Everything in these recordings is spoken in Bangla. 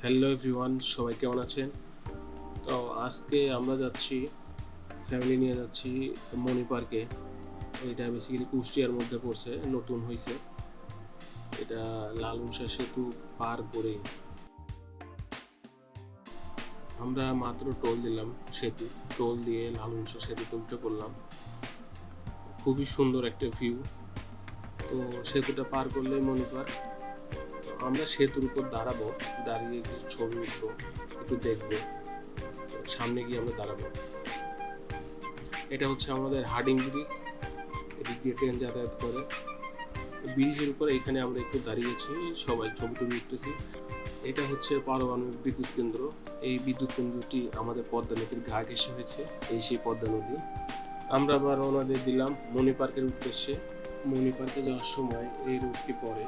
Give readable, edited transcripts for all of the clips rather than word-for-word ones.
হ্যালো এভরিওয়ান, সবাই কেমন আছেন? তো আজকে আমরা যাচ্ছি, ফ্যামিলি নিয়ে যাচ্ছি মণি পার্কে। এটা বেসিক্যালি কুষ্টিয়ার মধ্যে পড়ছে, নতুন হয়েছে। এটা লালুনশা সেতু পার করেই আমরা মাত্র টোল দিলাম। টোল দিয়ে লালুনশা সেতুতে উঠে পড়লাম। খুবই সুন্দর একটা ভিউ। তো সেতুটা পার করলেই মণি পার্ক। তো আমরা সেতুর উপর দাঁড়াবো, দাঁড়িয়ে কিছু ছবি উঠবো, একটু দেখবো। সামনে গিয়ে আমরা দাঁড়াবো। এটা হচ্ছে আমাদের হার্ডিং ব্রিজ, এদিক দিয়ে ট্রেন যাতায়াত করে। ব্রিজের উপরে এখানে আমরা একটু দাঁড়িয়েছি, সবাই ছবি টবি উঠতেছি। এটা হচ্ছে পারমাণবিক বিদ্যুৎ কেন্দ্র। এই বিদ্যুৎ কেন্দ্রটি আমাদের পদ্মা নদীর ঘা ঘেঁষে হয়েছে, এই সেই পদ্মা নদী। আমরা আবার রওনা দিয়ে দিলাম মণি পার্কের উদ্দেশ্যে। মণি পার্কে যাওয়ার সময় এই রোডটি পড়ে,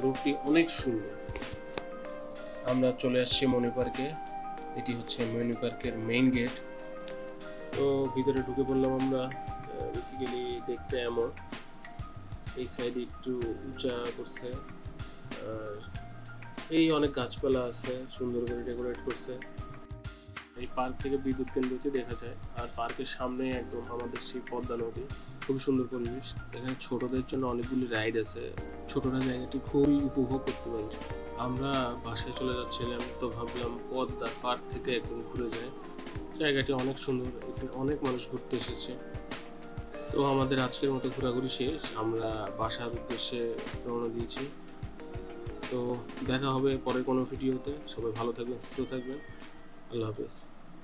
রোডটি অনেক সুন্দর। আমরা চলে আসছি মণি পার্কে। এটি হচ্ছে মণি পার্কের মেইন গেট। তো ভিতরে ঢুকে পড়লাম আমরা। বেসিক্যালি দেখতে এমন, এই সাইডে একটু উঁচা করছে, আর এই অনেক গাছপালা আছে, সুন্দর করে ডেকোরেট করছে। এই পার্ক থেকে বিদ্যুৎ কেন্দ্রটি দেখা যায়, আর পার্কের সামনে একদম আমাদের সেই পদ্মা নদী। খুবই সুন্দর পরিবেশ। এখানে ছোটদের জন্য অনেকগুলি রাইড আছে, ছোটরা জায়গাটি খুবই উপভোগ করতে পারে। আমরা বাসায় চলে যাচ্ছিলাম, তো ভাবলাম পদ্মার পার্ক থেকে একদম ঘুরে যায়। জায়গাটি অনেক সুন্দর, এখানে অনেক মানুষ ঘুরতে এসেছে। তো আমাদের আজকের মতো ঘোরাঘুরি শেষ, আমরা বাসার উদ্দেশ্যে রওনা দিয়েছি। তো দেখা হবে পরের কোনো ভিডিওতে। সবাই ভালো থাকবেন, সুস্থ থাকবেন। আল্লাহ হাফেজ।